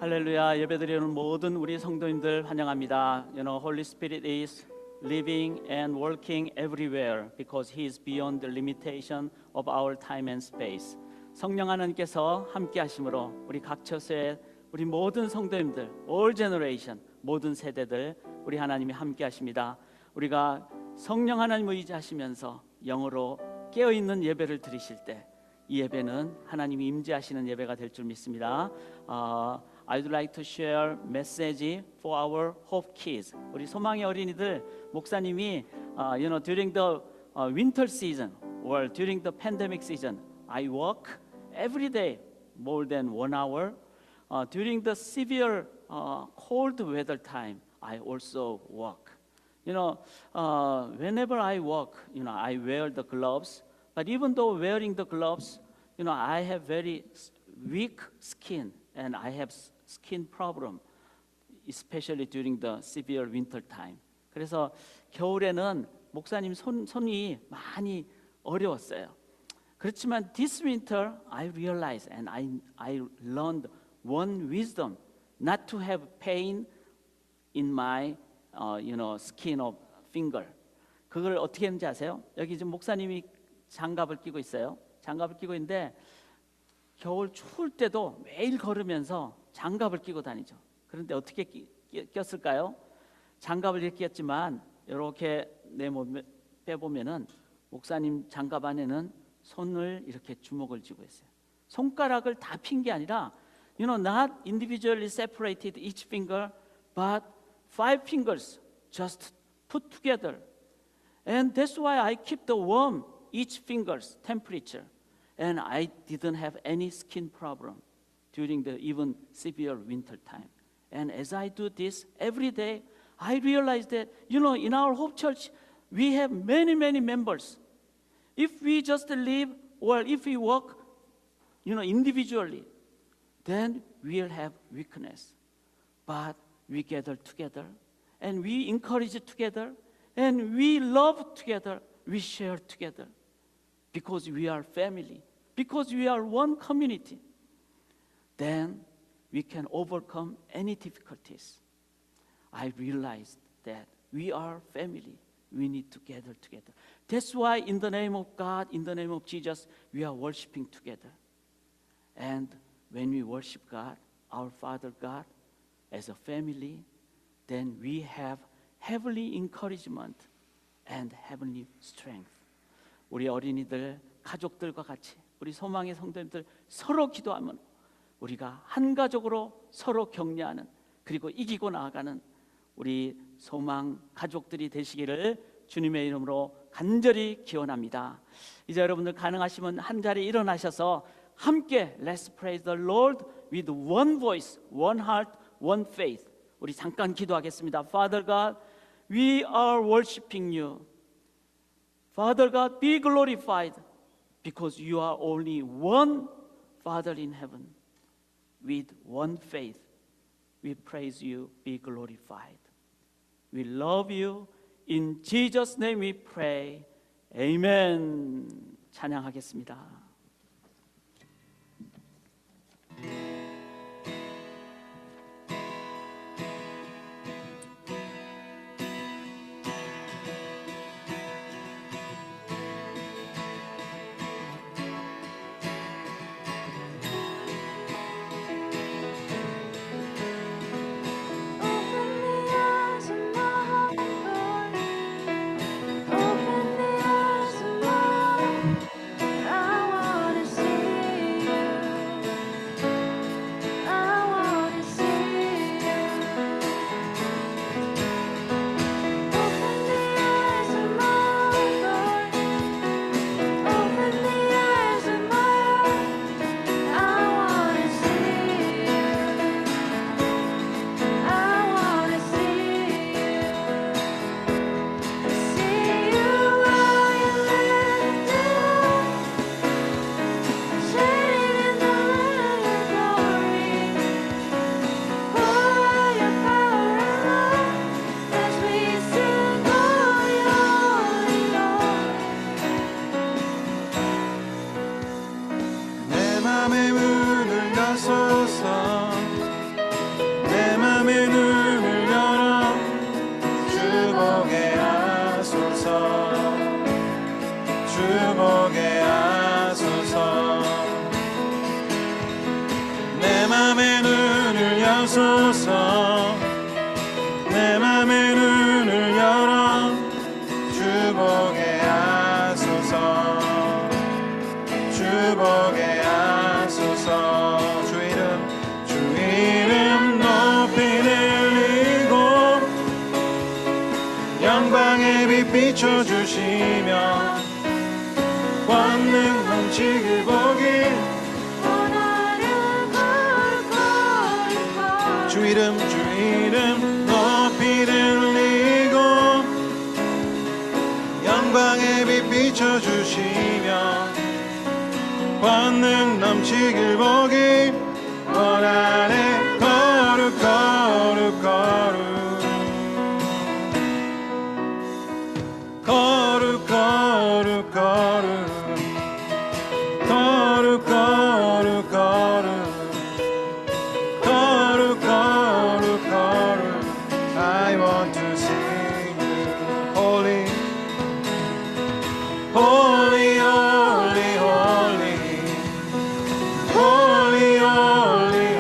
할렐루야. 예배드리는 모든 우리 성도님들 환영합니다. Holy Spirit is living and working everywhere because He is beyond the limitation of our time and space. 성령 하나님께서 함께 하심으로 우리 각 처소에 우리 모든 성도님들, all generation, 모든 세대들 우리 하나님이 함께 하십니다. 우리가 성령 하나님을 의지하시면서 영으로 깨어있는 예배를 드리실 때 이 예배는 하나님이 임재하시는 예배가 될 줄 믿습니다. I'd like to share message for our hope kids. 우리 소망의 어린이들 목사님이 during the winter season or during the pandemic season, I walk every day more than 1 hour. During the severe cold weather time, I also walk. Whenever I walk, I wear the gloves. But even though wearing the gloves, I have very weak skin and I have skin problem, especially during the severe winter time. 그래서 겨울에는 목사님 손이 많이 어려웠어요. 그렇지만 this winter I realized and I learned one wisdom, not to have pain in my skin of finger. 그걸 어떻게 했는지 아세요? 여기 지금 목사님이 장갑을 끼고 있어요. 장갑을 끼고 있는데 겨울 추울 때도 매일 걸으면서 장갑을 끼고 다니죠. 그런데 어떻게 꼈을까요? 장갑을 이렇게 꼈지만 이렇게 내 몸에 빼보면은 목사님 장갑 안에는 손을 이렇게 주먹을 쥐고 있어요. 손가락을 다 핀 게 아니라 not individually separated each finger but 5 fingers just put together. And that's why I keep the warm each finger's temperature. And I didn't have any skin problem during the even severe winter time. And as I do this every day, I realize that, in our Hope Church, we have many, many members. If we just live or if we work, individually, then we'll have weakness. But we gather together and we encourage together and we love together, we share together. Because we are family, because we are one community, then we can overcome any difficulties. I realized that we are family. We need to gather together. That's why in the name of God, in the name of Jesus, we are worshiping together. And when we worship God, our Father God, as a family, then we have heavenly encouragement and heavenly strength. 우리 어린이들, 가족들과 같이 우리 소망의 성도님들 서로 기도하면 우리가 한 가족으로 서로 격려하는 그리고 이기고 나아가는 우리 소망 가족들이 되시기를 주님의 이름으로 간절히 기원합니다. 이제 여러분들 가능하시면 한 자리에 일어나셔서 함께 Let's praise the Lord with one voice, one heart, one faith. 우리 잠깐 기도하겠습니다. Father God, we are worshiping you. Father God, be glorified because you are only one Father in heaven. With one faith, we praise you, be glorified. We love you. In Jesus' name we pray. Amen. 찬양하겠습니다. Open the eyes of my heart. 맘의 눈을 여소서 내 맘의 눈을 열어 주 보게 하소서 주 보게 하소서 주 이름 높이 들리고 영광의 빛 비춰주시며 권능 넘치길 보길 주 이름 높이 들리고 영광의 빛 비춰주시며 권능 넘치길 보기 원하네 거룩 거룩 거룩 거룩 거룩 거룩 거룩 거룩 거룩 거룩 I want to sing you holy holy holy holy holy holy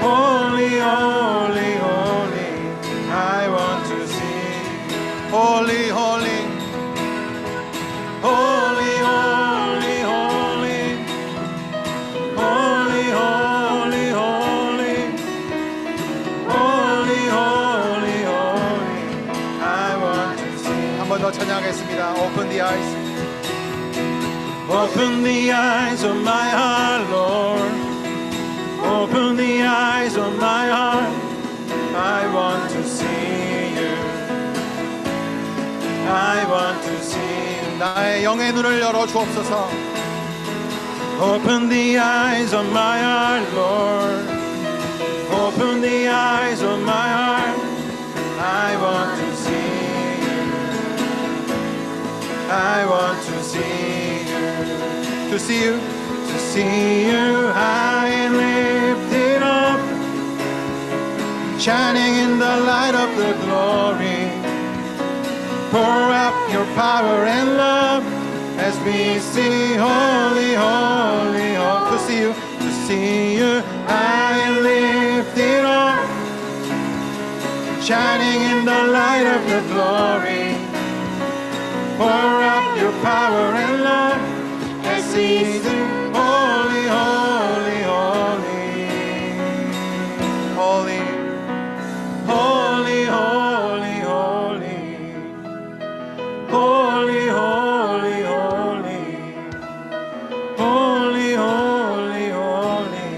holy holy holy I want to sing holy holy holy holy holy holy holy holy holy holy holy I want to sing 한 번 더 찬양하겠습니다. Open the eyes Open the eyes of my heart Lord Open the eyes of my heart I want to see you I want to see 나의 영의 눈을 열어 주옵소서 Open the eyes of my heart Lord Open the eyes of my heart I want to see you I want to see you To see you To see you high and lifted up Shining in the light of the glory Pour out your power and love as we sing holy, holy, holy. To see you high and lifted up, shining in the light of the glory. Pour out your power and love as we sing holy, holy, holy, holy, holy, holy, holy. Holy, holy, holy, holy, holy, holy.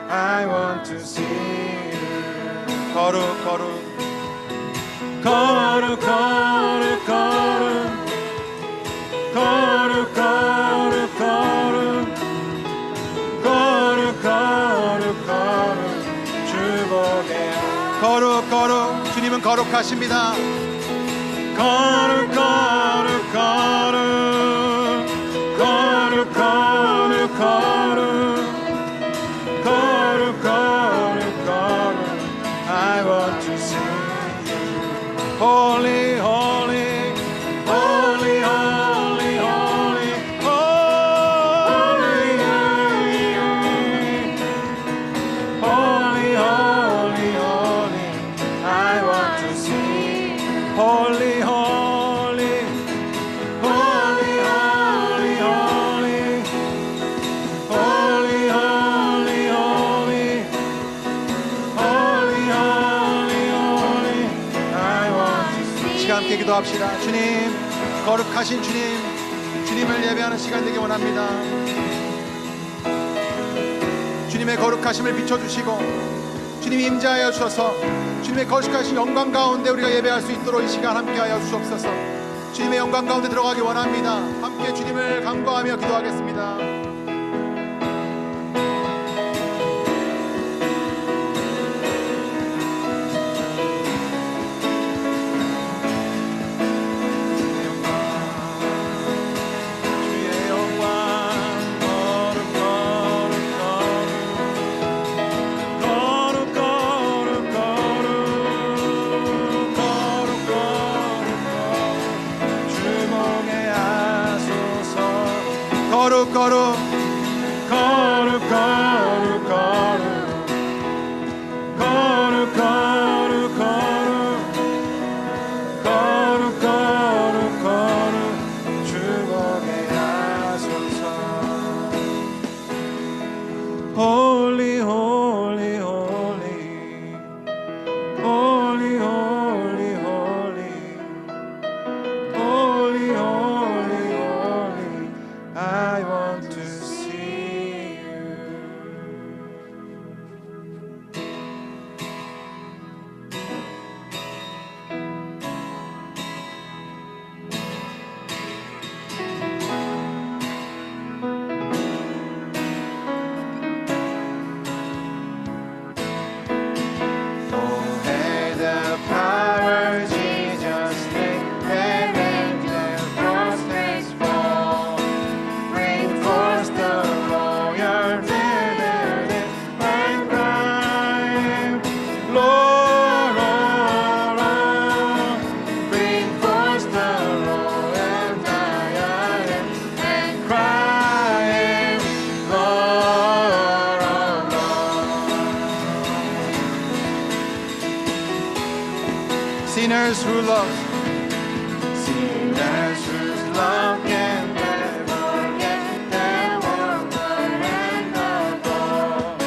I want to see you. 거룩, 거룩, 거룩, 거룩, 거룩, 거룩, 거룩, 거룩, 거룩, 거룩, 거룩. 주 보게. 거룩, 거룩. 주님은 거룩하십니다. 거룩 거룩 거룩 거룩 거룩 거룩 거룩 거룩 거룩 I want to sing you Holy holy holy holy holy holy holy holy holy I want to sing holy holy 함께 기도합시다. 주님, 거룩하신 주님, 주님을 예배하는 시간 되기 원합니다. 주님의 거룩하심을 비춰주시고 주님이 임재하여 주셔서 주님의 거룩하신 영광 가운데 우리가 예배할 수 있도록 이 시간 함께하여 주옵소서. 주님의 영광 가운데 들어가기 원합니다. 함께 주님을 간구하며 기도하겠습니다. 거룩 거룩 거룩 거룩 holy, holy, holy, holy, holy, holy, holy, holy, holy. I want to see you. Oh, hey, the power of Jesus' name, and angels prostrate fall. Bring forth the royal dead and cry, Lord, Lord, Lord. Bring forth the royal diadem and cry, Lord, Lord, Lord. Sinners who love, sinners whose love can never get them over and above.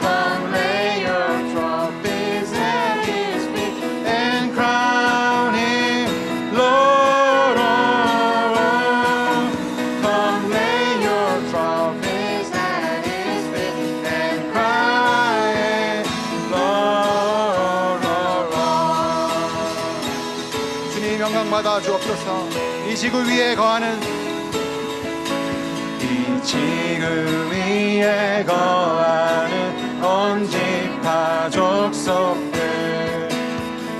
Come lay your trophies at his feet and crown him Lord, Lord, Lord. Come lay your trophies at his feet and cry him Lord, Lord, Lord. 주님 영광 받아 주옵소서. 이 지구 위에 거하는 이 지구 위에 거하는 온 지파 족속들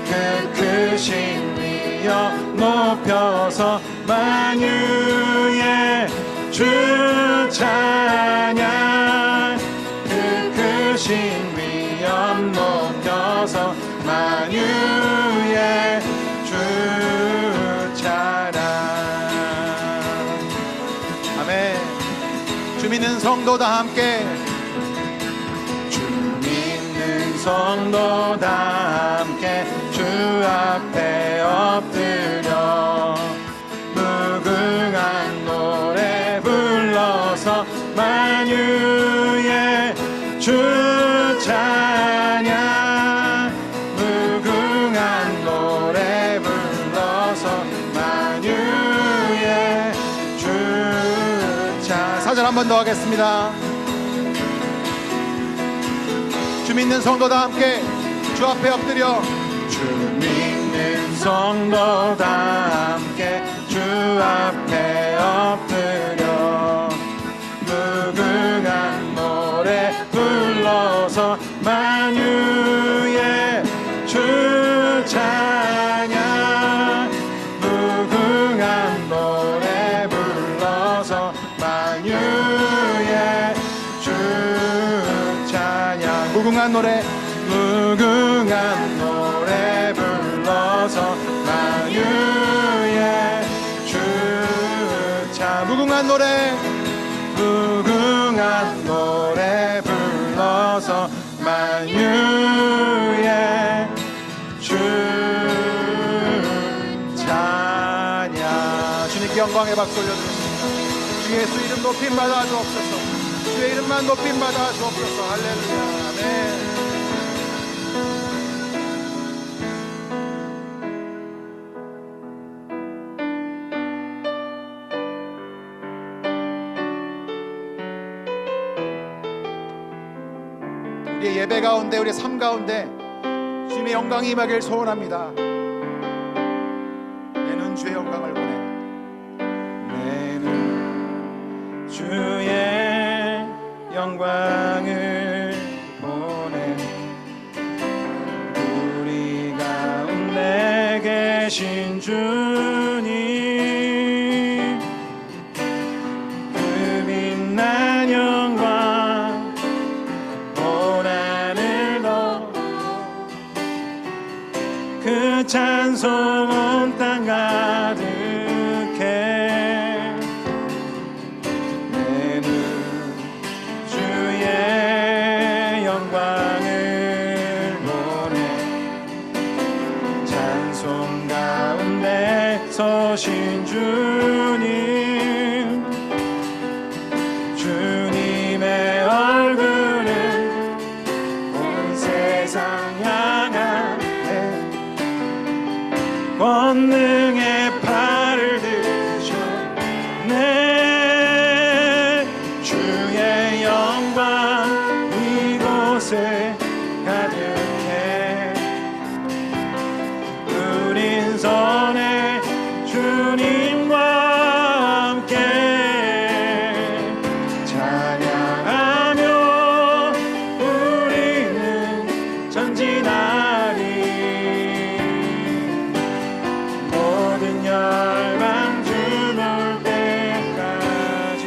그 크신 위여 높여서 만유의 주 찬양 그 크신 위엄 높여서 만유의 주 찬양. 아멘. 주 믿는 성도 다 함께, 주 믿는 성도 다 함께 주 앞에 엎드려 무궁한 노래 불러서 만유의 주 찬양 무궁한 노래 불러서 만유의 주 찬양. 4절 한 번 더 하겠습니다. 주 믿는 성도 다 함께 주 앞에 엎드려 주 믿는 성도 다 함께 주 앞에 엎드려 무궁한 노래 불러서 만유의 주 찬양 무궁한 노래 불러서 만유의 주 찬양. 무궁한 노래 무궁한 노래 불러서 만유의 주 찬양. 무궁한 노래 무궁한 노래 불러서 만유의 주 찬양. 주님께 영광의 박수 올려드립니다. 주 예수 이름 높임 받아 주옵소서. 주의 이름만 높임 받아 주옵소서. 할렐루야. 아멘. 우리의 예배 가운데 우리의 삶 가운데 주님의 영광이 임하길 소원합니다. 내는 주의 영광을 보내. 내는 주의 영광을 보내. 우리 가운데 계신 주님 그 빛난 영광 온 하늘 덮고 그 찬송 온 땅 가득해. 내는 주의 영광을 보내. 찬송 가운데 서신 주님 주님의 얼굴을 권능의 팔을 드셨네. 주의 영광 이곳에 가득해. 우린 선해 주님과 함께 찬양하며 우리는 전진하리. 모든 열방 주물 때까지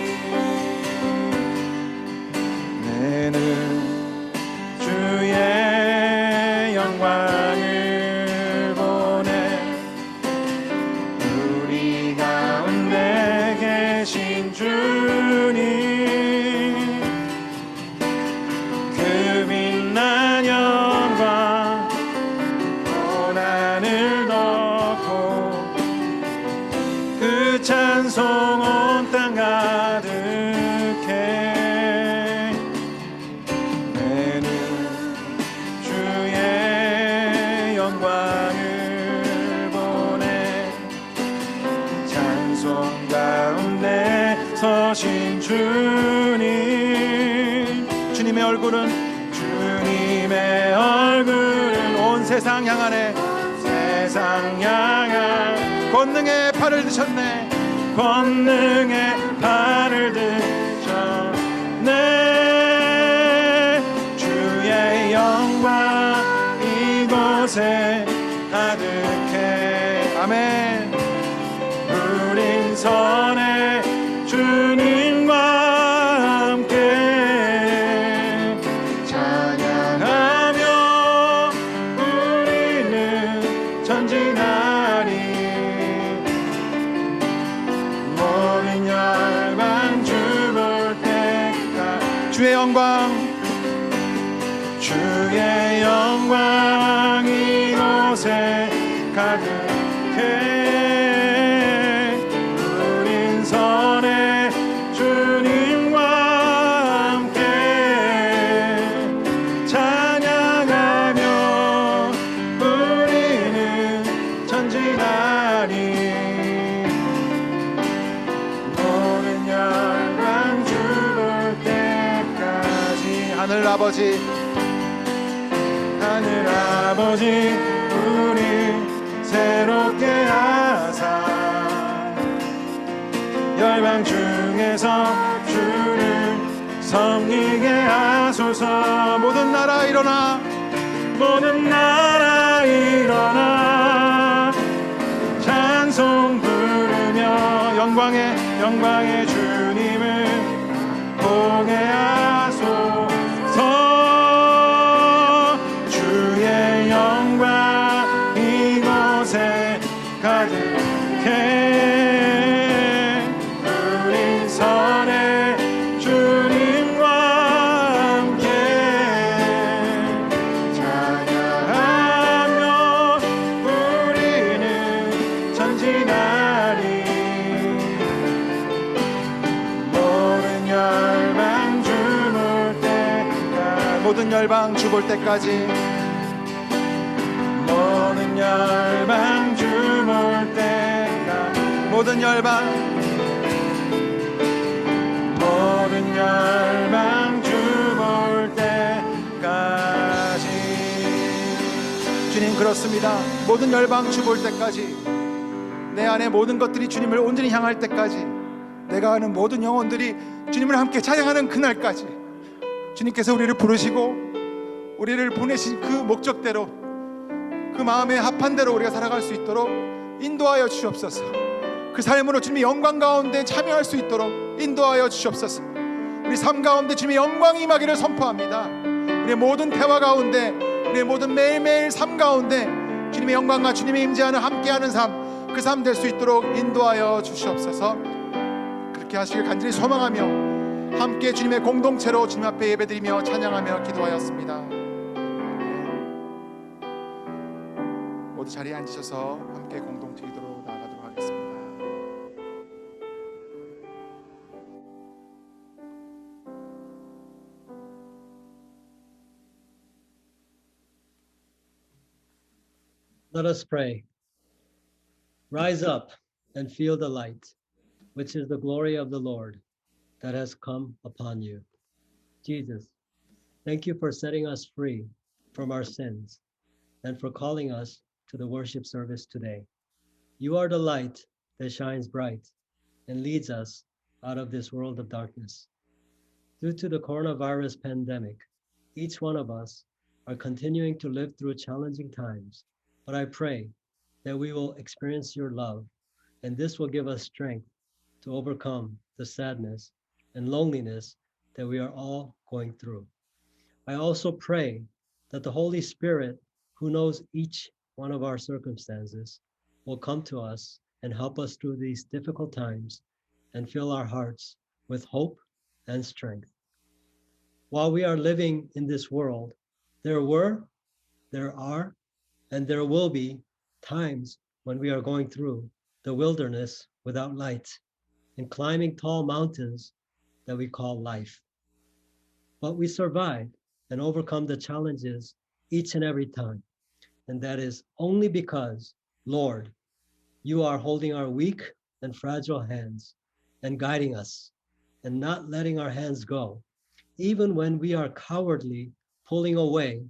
내는 주의 영광을 보내. 우리 가운데 계신 주님 그 빛난 영광 온 하늘 덮고 그 찬송 온 땅 가득해. 내는 주의 영광을 보내. 찬송 가운데 서신 주님. 주님의 얼굴은 온 세상 향하네. 세상 향한 권능의 팔을 드셨네. 권능의 팔을 드셨네. 주의 영광 이곳에 가득해. 아멘. 우린 선해 주님과 함께 찬양하며 우리는 전진하리. 모든 열방 주볼 때까 주의 영광 이곳에 가득해. 우린 선해 주님과 함께 찬양하며 우리는 전진하리. 모든 열방 주볼 때까지. 하늘 아버지 우리 새롭게 하사 열방 중에서 주를 섬기게 하소서. 모든 나라 일어나. 찬송 부르며 영광의 주님을 보게 하소서. 주의 영광 이곳에 가득해. 우린 선해 주님과 함께 찬양하며 우리는 전진하리. 모든 열방 주볼 때까지. 모든 열방 주볼 때까지. 모든 열방 주볼 때까지. 모든 열방 주볼 때까지. 주님 그렇습니다. 모든 열방 주볼 때까지. 내 안에 모든 것들이 주님을 온전히 향할 때까지. 내가 아는 모든 영혼들이 주님을 함께 찬양하는 그날까지. 주님께서 우리를 부르시고 우리를 보내신 그 목적대로, 그 마음에 합한 대로 우리가 살아갈 수 있도록 인도하여 주시옵소서. 그 삶으로 주님의 영광 가운데 참여할 수 있도록 인도하여 주시옵소서. 우리 삶 가운데 주님의 영광이 임하기를 선포합니다. 우리의 모든 대화 가운데, 우리의 모든 매일매일 삶 가운데 주님의 영광과 주님의 임재하는 함께하는 삶, 그 삶 될 수 있도록 인도하여 주시옵소서. 그렇게 하시길 간절히 소망하며 함께 주님의 공동체로 주님 앞에 예배드리며 찬양하며 기도하였습니다. 모두 자리에 앉으셔서 함께 공동체 기도로 나아가도록 하겠습니다. Let us pray. Rise up and feel the light, which is the glory of the Lord that has come upon you. Jesus, thank you for setting us free from our sins and for calling us to the worship service today. You are the light that shines bright and leads us out of this world of darkness. Due to the coronavirus pandemic, each one of us are continuing to live through challenging times, but I pray that we will experience your love, and this will give us strength to overcome the sadness and loneliness that we are all going through. I also pray that the Holy Spirit, who knows each one of our circumstances, will come to us and help us through these difficult times and fill our hearts with hope and strength. While we are living in this world, there were, there are, and there will be times when we are going through the wilderness without light and climbing tall mountains that we call life. But we survive and overcome the challenges each and every time. And that is only because, Lord, you are holding our weak and fragile hands and guiding us and not letting our hands go, even when we are cowardly pulling away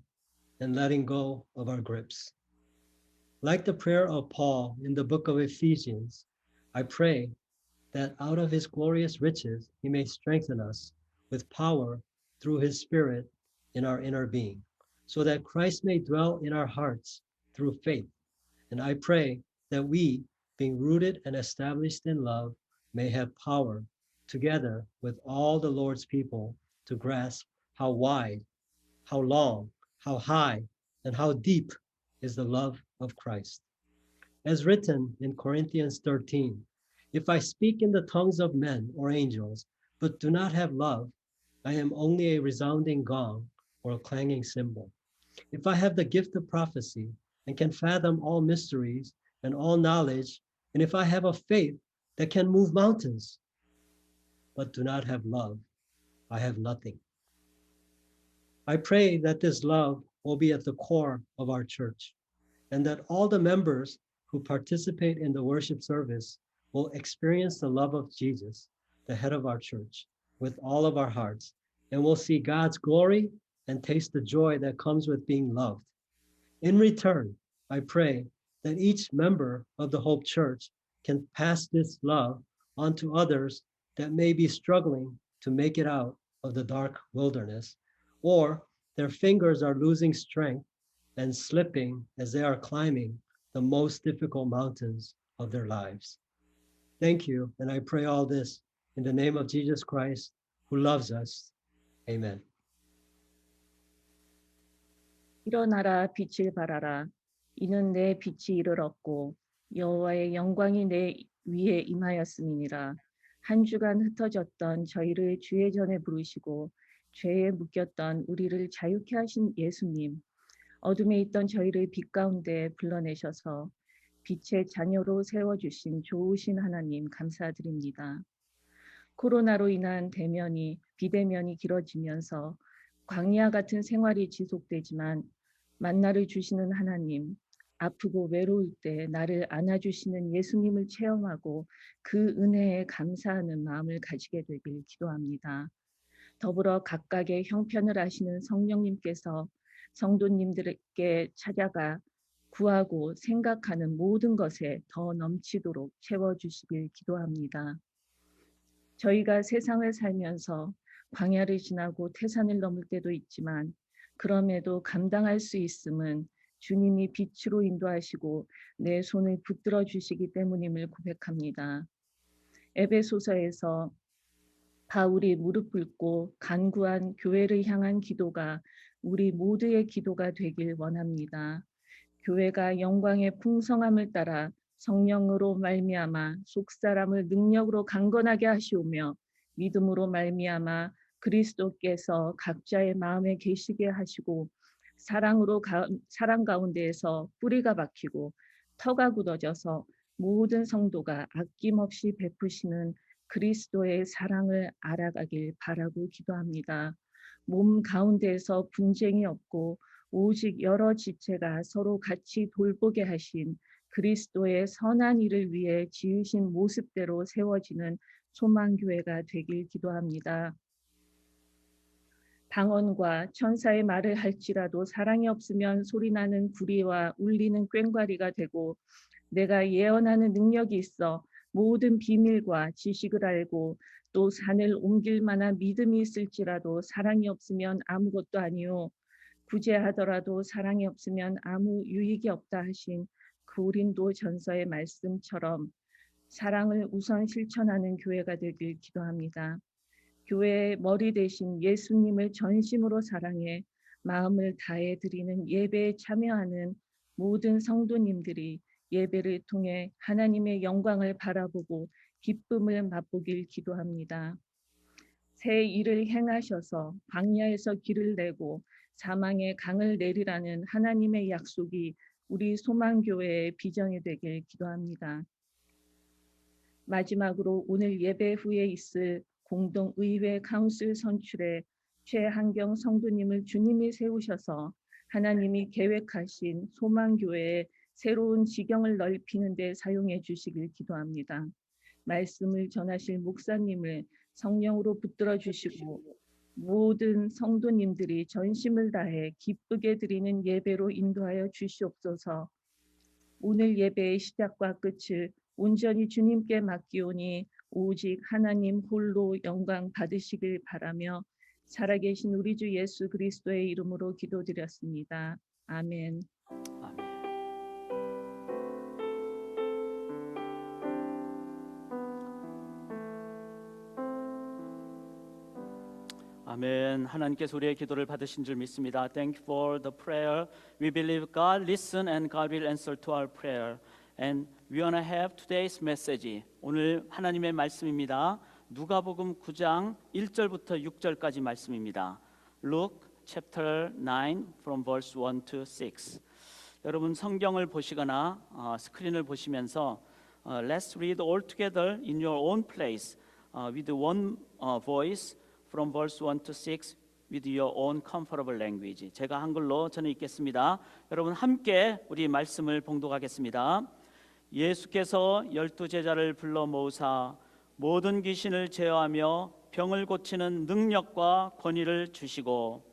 and letting go of our grips. Like the prayer of Paul in the book of Ephesians, I pray that out of his glorious riches, he may strengthen us with power through his Spirit in our inner being, so that Christ may dwell in our hearts through faith. And I pray that we, being rooted and established in love, may have power together with all the Lord's people to grasp how wide, how long, how high, and how deep is the love of Christ. As written in Corinthians 13, if I speak in the tongues of men or angels, but do not have love, I am only a resounding gong or a clanging cymbal. If I have the gift of prophecy and can fathom all mysteries and all knowledge, and if I have a faith that can move mountains, but do not have love, I have nothing. I pray that this love will be at the core of our church, and that all the members who participate in the worship service will experience the love of Jesus, the head of our church, with all of our hearts, and will see God's glory and taste the joy that comes with being loved. In return, I pray that each member of the Hope Church can pass this love on to others that may be struggling to make it out of the dark wilderness, or their fingers are losing strength and slipping as they are climbing the most difficult mountains of their lives. Thank you, and I pray all this in the name of Jesus Christ, who loves us. Amen. 일어나라 빛을 발하라 이는 내 빛이 이를 얻고 여호와의 영광이 내 위에 임하였음이니라. 한 주간 흩어졌던 저희를 주의 전에 부르시고 죄에 묶였던 우리를 자유케 하신 예수님, 어둠에 있던 저희를 빛 가운데 불러내셔서 빛의 자녀로 세워주신 좋으신 하나님 감사드립니다. 코로나로 인한 비대면이 길어지면서 광야 같은 생활이 지속되지만 만나를 주시는 하나님, 아프고 외로울 때 나를 안아주시는 예수님을 체험하고 그 은혜에 감사하는 마음을 가지게 되길 기도합니다. 더불어 각각의 형편을 아시는 성령님께서 성도님들에게 찾아가 구하고 생각하는 모든 것에 더 넘치도록 채워주시길 기도합니다. 저희가 세상을 살면서 광야를 지나고 태산을 넘을 때도 있지만 그럼에도 감당할 수 있음은 주님이 빛으로 인도하시고 내 손을 붙들어 주시기 때문임을 고백합니다. 에베소서에서 바울이 무릎 꿇고 간구한 교회를 향한 기도가 우리 모두의 기도가 되길 원합니다. 교회가 영광의 풍성함을 따라 성령으로 말미암아 속사람을 능력으로 강건하게 하시오며 믿음으로 말미암아 그리스도께서 각자의 마음에 계시게 하시고 사랑 가운데에서 뿌리가 박히고 터가 굳어져서 모든 성도가 아낌없이 베푸시는 그리스도의 사랑을 알아가길 바라고 기도합니다. 몸 가운데에서 분쟁이 없고 오직 여러 지체가 서로 같이 돌보게 하신 그리스도의 선한 일을 위해 지으신 모습대로 세워지는 소망교회가 되길 기도합니다. 방언과 천사의 말을 할지라도 사랑이 없으면 소리나는 구리와 울리는 꽹과리가 되고, 내가 예언하는 능력이 있어 모든 비밀과 지식을 알고 또 산을 옮길 만한 믿음이 있을지라도 사랑이 없으면 아무것도 아니요 구제하더라도 사랑이 없으면 아무 유익이 없다 하신 고린도 전서의 말씀처럼 사랑을 우선 실천하는 교회가 되길 기도합니다. 교회의 머리 대신 예수님을 전심으로 사랑해 마음을 다해 드리는 예배에 참여하는 모든 성도님들이 예배를 통해 하나님의 영광을 바라보고 기쁨을 맛보길 기도합니다. 새 일을 행하셔서 광야에서 길을 내고 사망의 강을 내리라는 하나님의 약속이 우리 소망교회의 비전이 되길 기도합니다. 마지막으로 오늘 예배 후에 있을 공동의회 카운슬 선출에 최한경 성도님을 주님이 세우셔서 하나님이 계획하신 소망교회의 새로운 지경을 넓히는 데 사용해 주시길 기도합니다. 말씀을 전하실 목사님을 성령으로 붙들어 주시고 모든 성도님들이 전심을 다해 기쁘게 드리는 예배로 인도하여 주시옵소서. 오늘 예배의 시작과 끝을 온전히 주님께 맡기오니 오직 하나님 홀로 영광 받으시길 바라며 살아계신 우리 주 예수 그리스도의 이름으로 기도드렸습니다. 아멘. 아멘. 아멘. 하나님께서 우리의 기도를 받으신 줄 믿습니다. Thank you for the prayer. We believe God listen and God will answer to our prayer. And we want to have today's message. 오늘 하나님의 말씀입니다. 누가복음 9장 1절부터 6절까지 말씀입니다. Luke chapter 9 from verse 1 to 6. 여러분 성경을 보시거나 스크린을 보시면서 Let's read all together in your own place with one voice from verse 1 to 6 with your own comfortable language. 제가 한글로 저는 읽겠습니다. 여러분 함께 우리 말씀을 봉독하겠습니다. 예수께서 12제자를 불러 모으사 모든 귀신을 제어하며 병을 고치는 능력과 권위를 주시고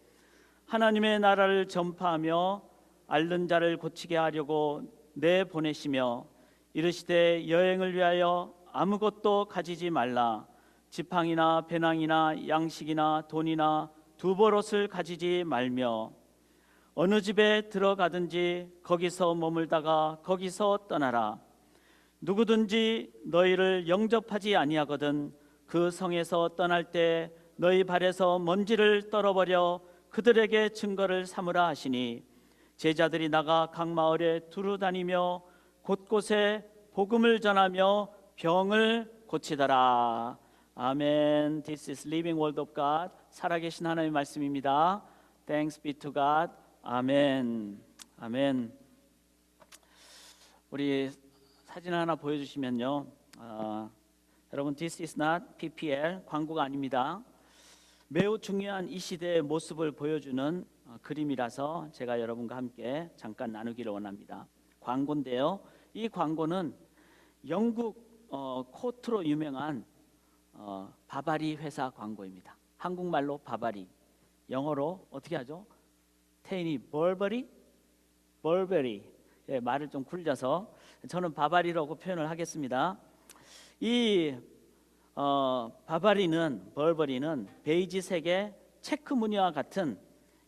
하나님의 나라를 전파하며 앓는 자를 고치게 하려고 내보내시며 이르시되 여행을 위하여 아무것도 가지지 말라. 지팡이나 배낭이나 양식이나 돈이나 두벌옷을 가지지 말며 어느 집에 들어가든지 거기서 머물다가 거기서 떠나라. 누구든지 너희를 영접하지 아니하거든 그 성에서 떠날 때 너희 발에서 먼지를 떨어버려 그들에게 증거를 삼으라 하시니 제자들이 나가 각 마을에 두루 다니며 곳곳에 복음을 전하며 병을 고치더라. 아멘. This is living word of God. 살아계신 하나님의 말씀입니다. Thanks be to God. 아멘. 아멘. 우리 사진 하나 보여주시면요. 여러분, this is not PPL, 광고가 아닙니다. 매우 중요한 이 시대의 모습을 보여주는 그림이라서 제가 여러분과 함께 잠깐 나누기를 원합니다. 광고인데요. 이 광고는 영국 코트로 유명한 바바리 회사 광고입니다. 한국말로 바바리, 영어로 어떻게 하죠? 테이니 벌버리? 벌베리. 예, 말을 좀 굴려서 저는 바바리라고 표현을 하겠습니다. 이 바바리는, 벌버리는 베이지색의 체크 무늬와 같은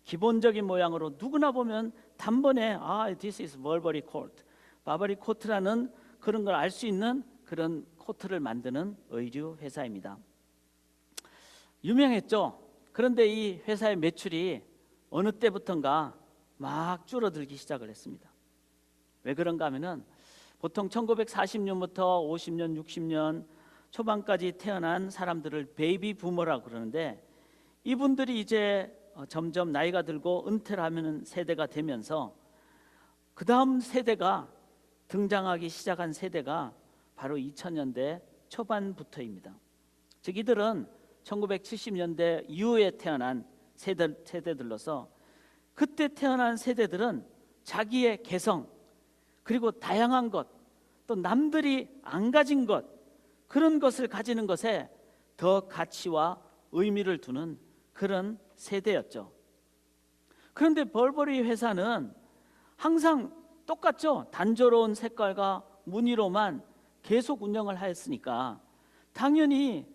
기본적인 모양으로 누구나 보면 단번에 this is Burberry coat, 바바리 코트라는 그런 걸 알 수 있는 그런 코트를 만드는 의류 회사입니다. 유명했죠. 그런데 이 회사의 매출이 어느 때부턴가 막 줄어들기 시작을 했습니다. 왜 그런가 하면은 보통 1940년부터 50년, 60년 초반까지 태어난 사람들을 베이비 부머라고 그러는데 이분들이 이제 점점 나이가 들고 은퇴를 하는 세대가 되면서 그 다음 세대가 등장하기 시작한 세대가 바로 2000년대 초반부터입니다. 즉 이들은 1970년대 이후에 태어난 세대들로서 그때 태어난 세대들은 자기의 개성, 그리고 다양한 것, 또 남들이 안 가진 것, 그런 것을 가지는 것에 더 가치와 의미를 두는 그런 세대였죠. 그런데 벌버리 회사는 항상 똑같죠. 단조로운 색깔과 무늬로만 계속 운영을 하였으니까 당연히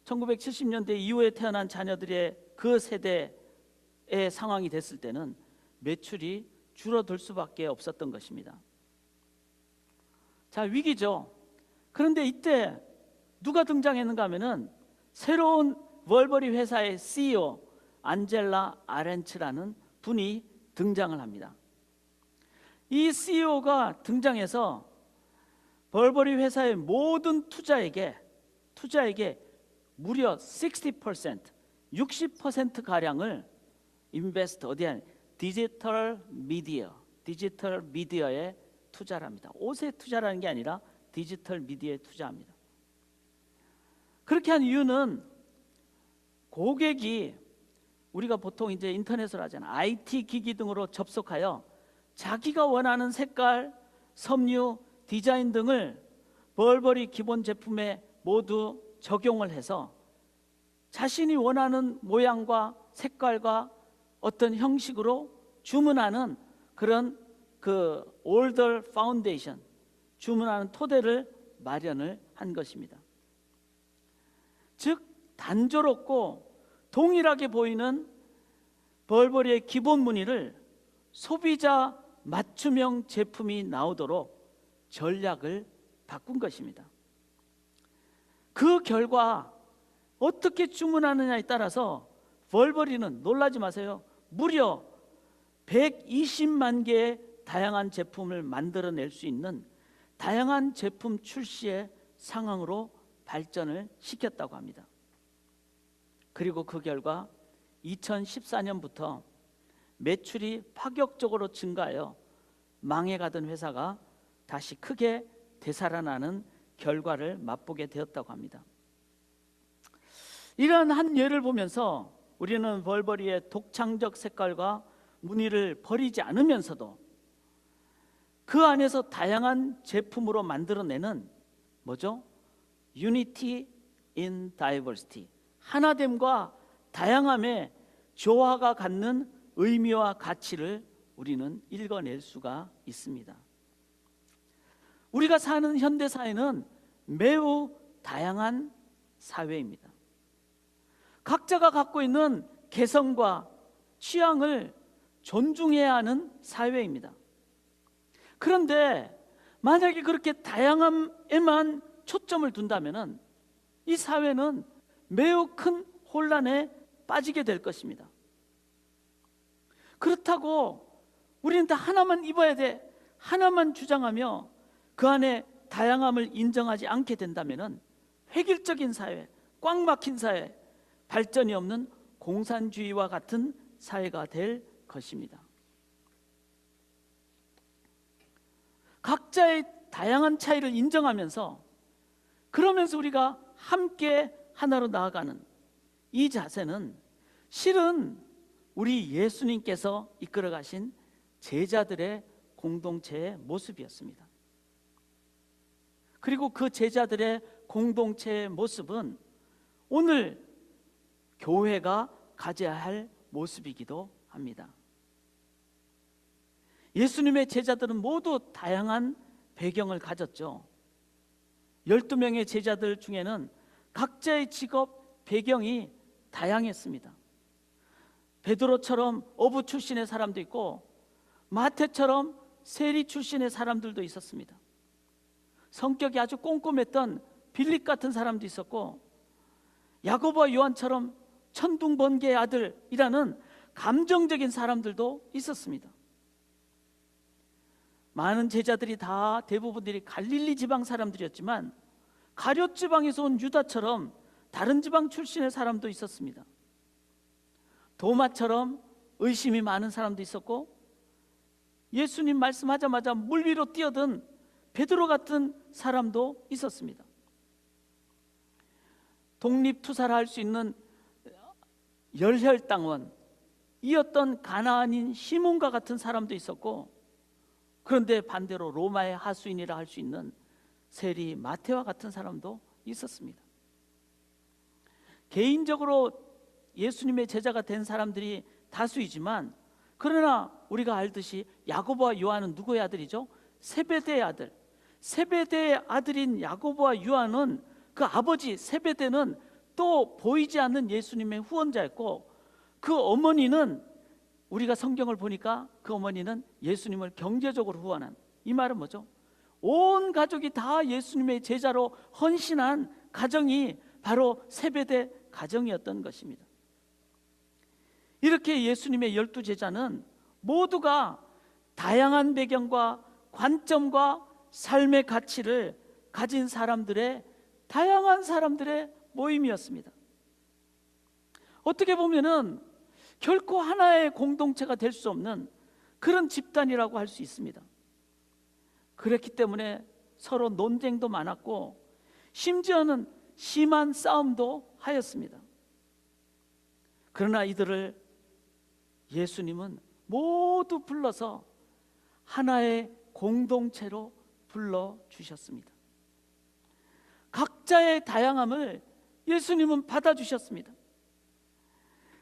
1970년대 이후에 태어난 자녀들의 그 세대의 상황이 됐을 때는 매출이 줄어들 수밖에 없었던 것입니다. 자, 위기죠. 그런데 이때 누가 등장했는가 하면은 새로운 벌버리 회사의 CEO 안젤라 아렌츠라는 분이 등장을 합니다. 이 CEO가 등장해서 벌버리 회사의 모든 투자에게 무려 60% 가량을 인베스트 어디에 디지털 미디어에 투자를 합니다. 옷에 투자라는 게 아니라 디지털 미디어에 투자합니다. 그렇게 한 이유는 고객이 우리가 보통 이제 인터넷으로 하잖아요. IT 기기 등으로 접속하여 자기가 원하는 색깔, 섬유, 디자인 등을 벌버리 기본 제품에 모두 적용을 해서 자신이 원하는 모양과 색깔과 어떤 형식으로 주문하는 그런 그 올더 파운데이션, 주문하는 토대를 마련을 한 것입니다. 즉 단조롭고 동일하게 보이는 벌버리의 기본 무늬를 소비자 맞춤형 제품이 나오도록 전략을 바꾼 것입니다. 그 결과 어떻게 주문하느냐에 따라서 벌버리는 놀라지 마세요. 무려 120만 개의 다양한 제품을 만들어낼 수 있는 다양한 제품 출시의 상황으로 발전을 시켰다고 합니다. 그리고 그 결과 2014년부터 매출이 파격적으로 증가하여 망해가던 회사가 다시 크게 되살아나는 결과를 맛보게 되었다고 합니다. 이러한 한 예를 보면서 우리는 벌버리의 독창적 색깔과 무늬를 버리지 않으면서도 그 안에서 다양한 제품으로 만들어내는 뭐죠? Unity in Diversity, 하나됨과 다양함의 조화가 갖는 의미와 가치를 우리는 읽어낼 수가 있습니다. 우리가 사는 현대 사회는 매우 다양한 사회입니다. 각자가 갖고 있는 개성과 취향을 존중해야 하는 사회입니다. 그런데 만약에 그렇게 다양함에만 초점을 둔다면 이 사회는 매우 큰 혼란에 빠지게 될 것입니다. 그렇다고 우리는 다 하나만 입어야 돼, 하나만 주장하며 그 안에 다양함을 인정하지 않게 된다면 획일적인 사회, 꽉 막힌 사회, 발전이 없는 공산주의와 같은 사회가 될 것입니다. 각자의 다양한 차이를 인정하면서 그러면서 우리가 함께 하나로 나아가는 이 자세는 실은 우리 예수님께서 이끌어 가신 제자들의 공동체의 모습이었습니다. 그리고 그 제자들의 공동체의 모습은 오늘 교회가 가져야 할 모습이기도 합니다. 예수님의 제자들은 모두 다양한 배경을 가졌죠. 12명의 제자들 중에는 각자의 직업 배경이 다양했습니다. 베드로처럼 어부 출신의 사람도 있고 마태처럼 세리 출신의 사람들도 있었습니다. 성격이 아주 꼼꼼했던 빌립 같은 사람도 있었고 야고보와 요한처럼 천둥번개의 아들이라는 감정적인 사람들도 있었습니다. 많은 제자들이 다 대부분들이 갈릴리 지방 사람들이었지만 가룟 지방에서 온 유다처럼 다른 지방 출신의 사람도 있었습니다. 도마처럼 의심이 많은 사람도 있었고 예수님 말씀하자마자 물 위로 뛰어든 베드로 같은 사람도 있었습니다. 독립투사를 할 수 있는 열혈당원이었던 가나안인 시몬과 같은 사람도 있었고 그런데 반대로 로마의 하수인이라 할 수 있는 세리 마테와 같은 사람도 있었습니다. 개인적으로 예수님의 제자가 된 사람들이 다수이지만, 그러나 우리가 알듯이 야고보와 요한은 누구의 아들이죠? 세베대의 아들. 세베대의 아들인 야고보와 요한은 그 아버지 세베대는 또 보이지 않는 예수님의 후원자였고, 그 어머니는 우리가 성경을 보니까 그 어머니는 예수님을 경제적으로 후원한, 이 말은 뭐죠? 온 가족이 다 예수님의 제자로 헌신한 가정이 바로 세베대 가정이었던 것입니다. 이렇게 예수님의 12 제자는 모두가 다양한 배경과 관점과 삶의 가치를 가진 사람들의, 다양한 사람들의 모임이었습니다. 어떻게 보면은 결코 하나의 공동체가 될 수 없는 그런 집단이라고 할 수 있습니다. 그렇기 때문에 서로 논쟁도 많았고, 심지어는 심한 싸움도 하였습니다. 그러나 이들을 예수님은 모두 불러서 하나의 공동체로 불러주셨습니다. 각자의 다양함을 예수님은 받아주셨습니다.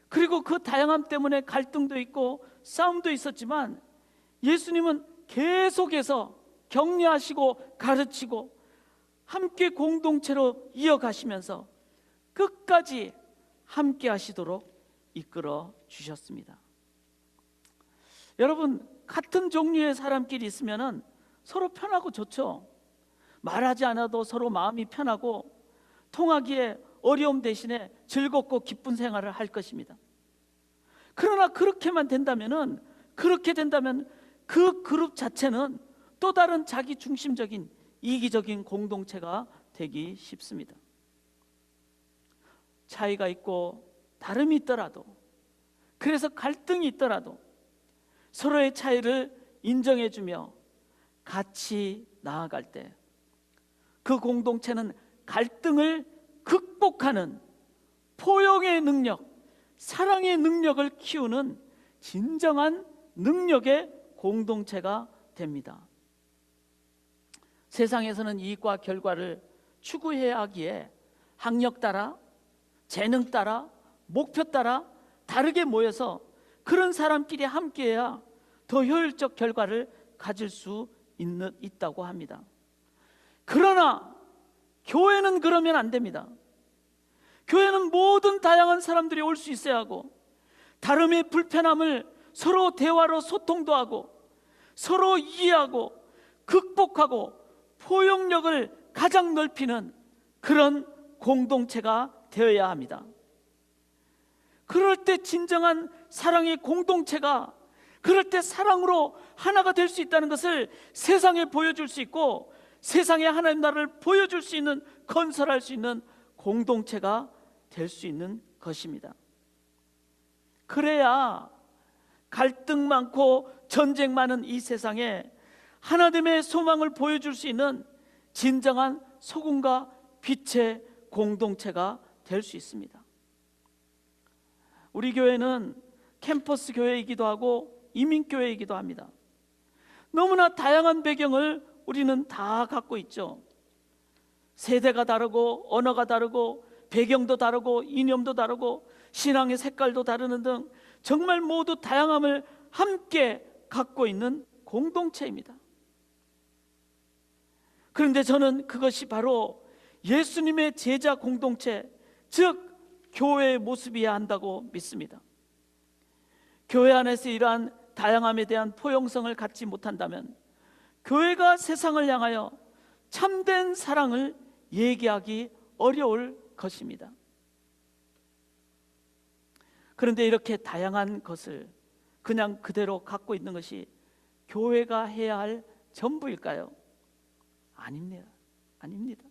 그리고 그 다양함 때문에 갈등도 있고 싸움도 있었지만, 예수님은 계속해서 격려하시고 가르치고 함께 공동체로 이어가시면서 끝까지 함께 하시도록 이끌어 주셨습니다. 여러분, 같은 종류의 사람끼리 있으면 서로 편하고 좋죠. 말하지 않아도 서로 마음이 편하고 통하기에 어려움 대신에 즐겁고 기쁜 생활을 할 것입니다. 그러나 그렇게 된다면 그 그룹 자체는 또 다른 자기 중심적인 이기적인 공동체가 되기 쉽습니다. 차이가 있고 다름이 있더라도, 그래서 갈등이 있더라도 서로의 차이를 인정해주며 같이 나아갈 때 그 공동체는 갈등을 극복하는 포용의 능력, 사랑의 능력을 키우는 진정한 능력의 공동체가 됩니다. 세상에서는 이익과 결과를 추구해야 하기에 학력 따라, 재능 따라, 목표 따라 다르게 모여서 그런 사람끼리 함께해야 더 효율적 결과를 가질 수 있다고 합니다. 그러나 교회는 그러면 안 됩니다. 교회는 모든 다양한 사람들이 올 수 있어야 하고, 다름의 불편함을 서로 대화로 소통도 하고 서로 이해하고 극복하고 포용력을 가장 넓히는 그런 공동체가 되어야 합니다. 그럴 때 진정한 사랑의 공동체가, 그럴 때 사랑으로 하나가 될 수 있다는 것을 세상에 보여줄 수 있고, 세상에 하나님 나라를 보여줄 수 있는, 건설할 수 있는 공동체가 될 수 있는 것입니다. 그래야 갈등 많고 전쟁 많은 이 세상에 하나님의 소망을 보여줄 수 있는 진정한 소금과 빛의 공동체가 될 수 있습니다. 우리 교회는 캠퍼스 교회이기도 하고 이민교회이기도 합니다. 너무나 다양한 배경을 우리는 다 갖고 있죠. 세대가 다르고 언어가 다르고 배경도 다르고 이념도 다르고 신앙의 색깔도 다르는 등 정말 모두 다양함을 함께 갖고 있는 공동체입니다. 그런데 저는 그것이 바로 예수님의 제자 공동체, 즉 교회의 모습이어야 한다고 믿습니다. 교회 안에서 이러한 다양함에 대한 포용성을 갖지 못한다면 교회가 세상을 향하여 참된 사랑을 얘기하기 어려울 것입니다. 그런데 이렇게 다양한 것을 그냥 그대로 갖고 있는 것이 교회가 해야 할 전부일까요? 아닙니다. 아닙니다.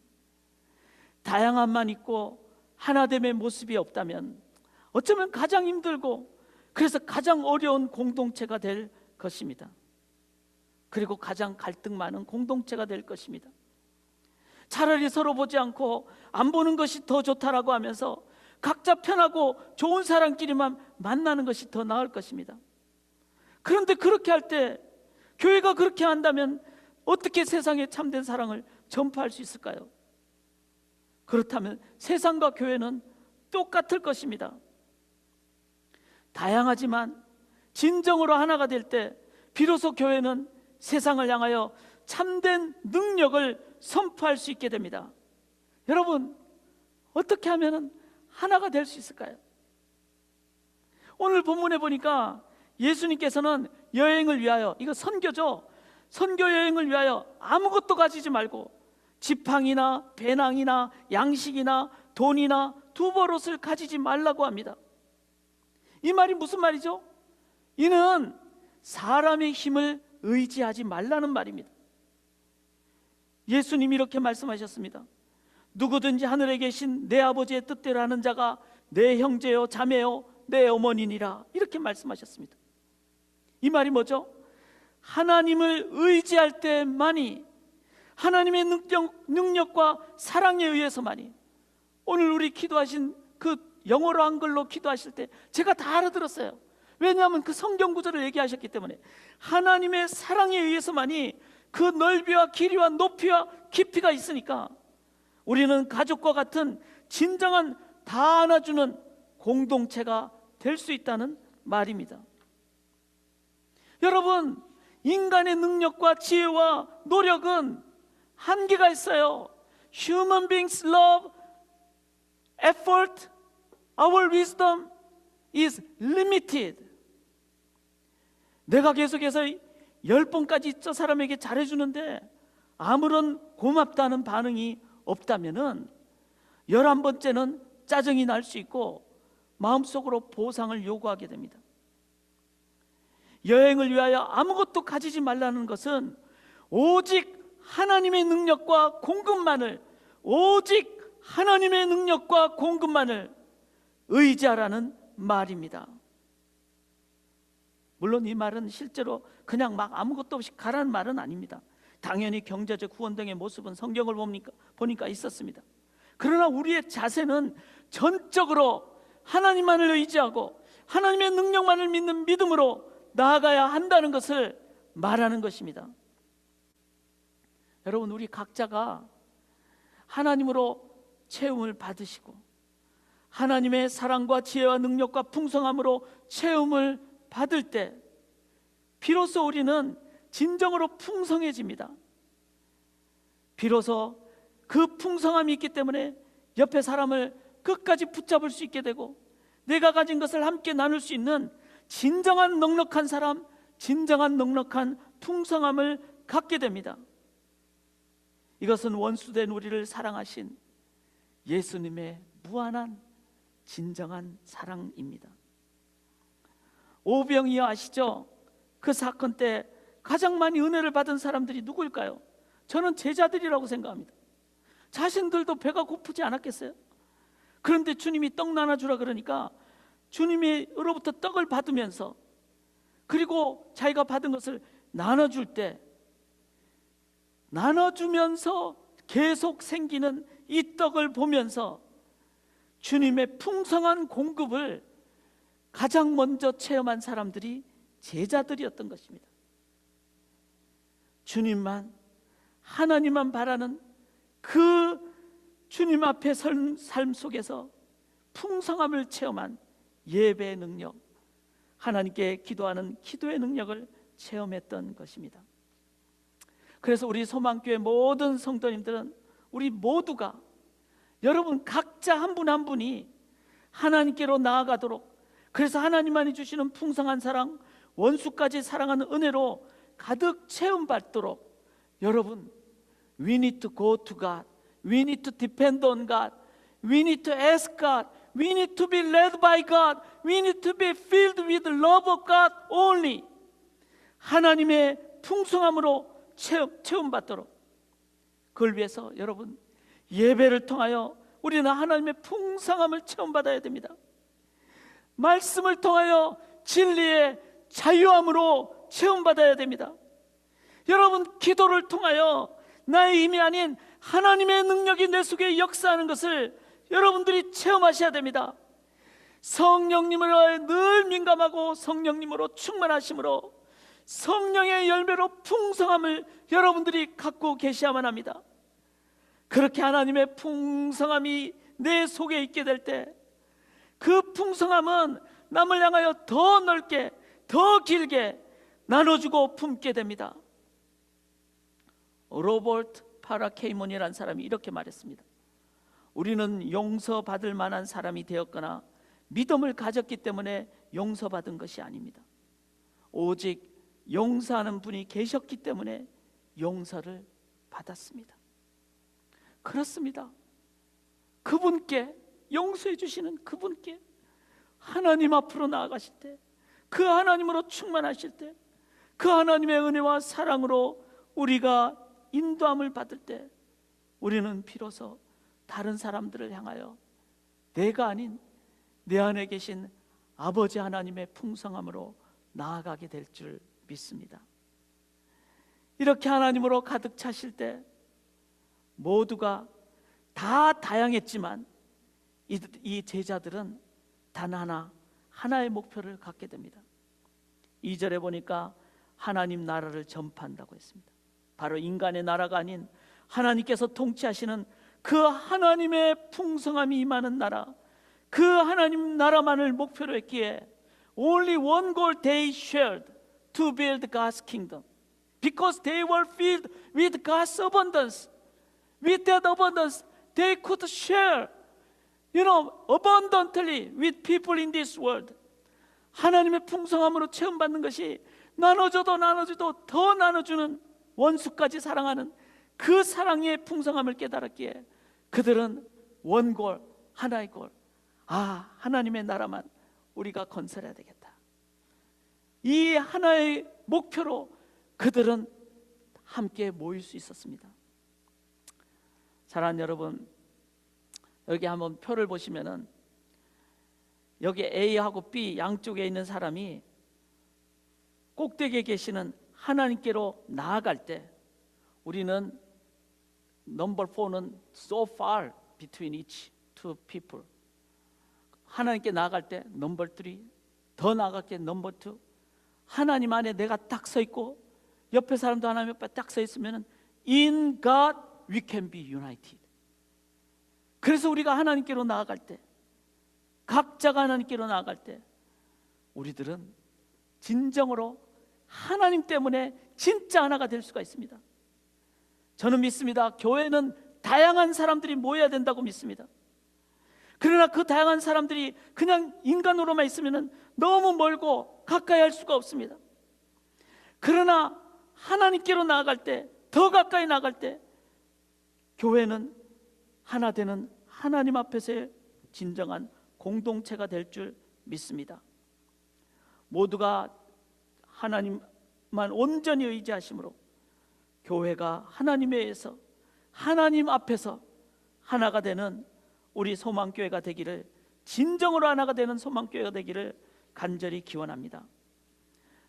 다양함만 있고 하나됨의 모습이 없다면 어쩌면 가장 힘들고, 그래서 가장 어려운 공동체가 될 것입니다. 그리고 가장 갈등 많은 공동체가 될 것입니다. 차라리 서로 보지 않고 안 보는 것이 더 좋다라고 하면서 각자 편하고 좋은 사람끼리만 만나는 것이 더 나을 것입니다. 그런데 그렇게 할 때 교회가 그렇게 한다면 어떻게 세상에 참된 사랑을 전파할 수 있을까요? 그렇다면 세상과 교회는 똑같을 것입니다. 다양하지만 진정으로 하나가 될 때 비로소 교회는 세상을 향하여 참된 능력을 선포할 수 있게 됩니다. 여러분, 어떻게 하면 하나가 될 수 있을까요? 오늘 본문에 보니까 예수님께서는 여행을 위하여, 이거 선교죠, 선교 여행을 위하여 아무것도 가지지 말고 지팡이나 배낭이나 양식이나 돈이나 두벌옷을 가지지 말라고 합니다. 이 말이 무슨 말이죠? 이는 사람의 힘을 의지하지 말라는 말입니다. 예수님이 이렇게 말씀하셨습니다. 누구든지 하늘에 계신 내 아버지의 뜻대로 하는 자가 내 형제요 자매요 내 어머니니라, 이렇게 말씀하셨습니다. 이 말이 뭐죠? 하나님을 의지할 때만이, 하나님의 능력과 사랑에 의해서만이, 오늘 우리 기도하신 그 영어로 한글로 기도하실 때 제가 다 알아들었어요. 왜냐하면 그 성경 구절을 얘기하셨기 때문에. 하나님의 사랑에 의해서만이 그 넓이와 길이와 높이와 깊이가 있으니까 우리는 가족과 같은 진정한 다 안아주는 공동체가 될 수 있다는 말입니다. 여러분, 인간의 능력과 지혜와 노력은 한계가 있어요. Human beings love, effort, our wisdom is limited. 내가 계속해서 10번까지 저 사람에게 잘해주는데 아무런 고맙다는 반응이 없다면은 11번째는 짜증이 날 수 있고 마음속으로 보상을 요구하게 됩니다. 여행을 위하여 아무것도 가지지 말라는 것은 오직 하나님의 능력과 공급만을, 오직 하나님의 능력과 공급만을 의지하라는 말입니다. 물론 이 말은 실제로 그냥 막 아무것도 없이 가라는 말은 아닙니다. 당연히 경제적 후원 등의 모습은 성경을 보니까 있었습니다. 그러나 우리의 자세는 전적으로 하나님만을 의지하고 하나님의 능력만을 믿는 믿음으로 나아가야 한다는 것을 말하는 것입니다. 여러분, 우리 각자가 하나님으로 체험을 받으시고 하나님의 사랑과 지혜와 능력과 풍성함으로 체험을 받을 때 비로소 우리는 진정으로 풍성해집니다. 비로소 그 풍성함이 있기 때문에 옆에 사람을 끝까지 붙잡을 수 있게 되고 내가 가진 것을 함께 나눌 수 있는 진정한 넉넉한 사람, 진정한 넉넉한 풍성함을 갖게 됩니다. 이것은 원수된 우리를 사랑하신 예수님의 무한한 진정한 사랑입니다. 오병이어 아시죠? 그 사건 때 가장 많이 은혜를 받은 사람들이 누구일까요? 저는 제자들이라고 생각합니다. 자신들도 배가 고프지 않았겠어요? 그런데 주님이 떡 나눠주라 그러니까 주님으로부터 떡을 받으면서 그리고 자기가 받은 것을 나눠줄 때 나눠주면서 계속 생기는 이 떡을 보면서 주님의 풍성한 공급을 가장 먼저 체험한 사람들이 제자들이었던 것입니다. 주님만, 하나님만 바라는 그 주님 앞에 선 삶 속에서 풍성함을 체험한 예배의 능력, 하나님께 기도하는 기도의 능력을 체험했던 것입니다. 그래서 우리 소망교회 모든 성도님들은 우리 모두가, 여러분 각자 한 분 한 분이 하나님께로 나아가도록, 그래서 하나님만이 주시는 풍성한 사랑, 원수까지 사랑하는 은혜로 가득 체험받도록 여러분, we need to go to God, we need to depend on God, we need to ask God, we need to be led by God, we need to be filled with the love of God only. 하나님의 풍성함으로 체험받도록, 그걸 위해서 여러분 예배를 통하여 우리는 하나님의 풍성함을 체험받아야 됩니다. 말씀을 통하여 진리의 자유함으로 체험받아야 됩니다. 여러분, 기도를 통하여 나의 힘이 아닌 하나님의 능력이 내 속에 역사하는 것을 여러분들이 체험하셔야 됩니다. 성령님을 늘 민감하고 성령님으로 충만하심으로 성령의 열매로 풍성함을 여러분들이 갖고 계셔야만 합니다. 그렇게 하나님의 풍성함이 내 속에 있게 될 때 그 풍성함은 남을 향하여 더 넓게 더 길게 나눠주고 품게 됩니다. 로버트 파라케이몬이라는 사람이 이렇게 말했습니다. 우리는 용서받을 만한 사람이 되었거나 믿음을 가졌기 때문에 용서받은 것이 아닙니다. 오직 용서하는 분이 계셨기 때문에 용서를 받았습니다. 그렇습니다. 그분께, 용서해 주시는 그분께 하나님 앞으로 나아가실 때, 그 하나님으로 충만하실 때, 그 하나님의 은혜와 사랑으로 우리가 인도함을 받을 때 우리는 비로소 다른 사람들을 향하여 내가 아닌 내 안에 계신 아버지 하나님의 풍성함으로 나아가게 될 줄 믿습니다. 이렇게 하나님으로 가득 차실 때 모두가 다 다양했지만 이 제자들은 단 하나의 목표를 갖게 됩니다. 2절에 보니까 하나님 나라를 전파한다고 했습니다. 바로 인간의 나라가 아닌 하나님께서 통치하시는 그 하나님의 풍성함이 임하는 나라, 그 하나님 나라만을 목표로 했기에 only one goal they shared to build God's kingdom, because they were filled with God's abundance. With that abundance, they could share, abundantly with people in this world. 하나님의 풍성함으로 체험받는 것이 나눠줘도 더 나눠주는, 원수까지 사랑하는 그 사랑의 풍성함을 깨달았기에 그들은 원골, 하나의 골, 하나님의 나라만 우리가 건설해야 되겠다. 이 하나의 목표로 그들은 함께 모일 수 있었습니다. 사랑하는 여러분, 여기 한번 표를 보시면은 여기 A하고 B 양쪽에 있는 사람이 꼭대기에 계시는 하나님께로 나아갈 때 우리는 넘버 4는 so far between each two people. 하나님께 나아갈 때 넘버 3, 더 나아갈게 넘버 2. 하나님 안에 내가 딱 서 있고 옆에 사람도 하나님 옆에 딱 서 있으면 in God we can be united. 그래서 우리가 하나님께로 나아갈 때, 각자가 하나님께로 나아갈 때 우리들은 진정으로 하나님 때문에 진짜 하나가 될 수가 있습니다. 저는 믿습니다. 교회는 다양한 사람들이 모여야 된다고 믿습니다. 그러나 그 다양한 사람들이 그냥 인간으로만 있으면 너무 멀고 가까이 할 수가 없습니다. 그러나 하나님께로 나아갈 때, 더 가까이 나아갈 때 교회는 하나 되는 하나님 앞에서의 진정한 공동체가 될 줄 믿습니다. 모두가 하나님만 온전히 의지하심으로 교회가 하나님에 의해서 하나님 앞에서 하나가 되는 우리 소망교회가 되기를, 진정으로 하나가 되는 소망교회가 되기를 간절히 기원합니다.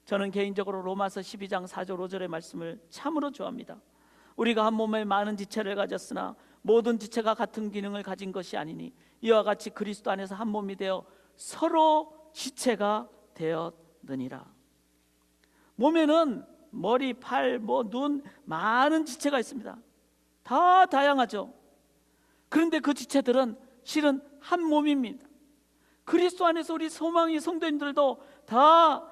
저는 개인적으로 로마서 12장 4절 5절의 말씀을 참으로 좋아합니다. 우리가 한 몸에 많은 지체를 가졌으나 모든 지체가 같은 기능을 가진 것이 아니니 이와 같이 그리스도 안에서 한 몸이 되어 서로 지체가 되었느니라. 몸에는 머리, 팔, 눈, 많은 지체가 있습니다. 다 다양하죠. 그런데 그 지체들은 실은 한 몸입니다. 그리스도 안에서 우리 소망의 성도님들도 다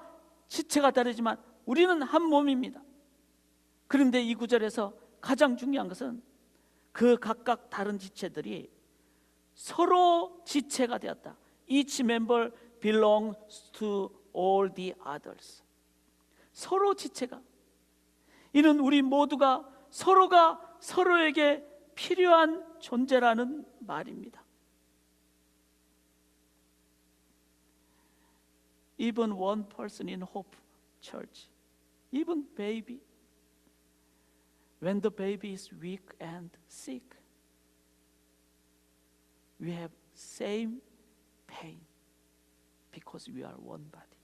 지체가 다르지만 우리는 한 몸입니다. 그런데 이 구절에서 가장 중요한 것은 그 각각 다른 지체들이 서로 지체가 되었다. Each member belongs to all the others. 서로 지체가, 이는 우리 모두가 서로가 서로에게 필요한 존재라는 말입니다. Even one person in Hope Church, even baby, when the baby is weak and sick, we have same pain because we are one body.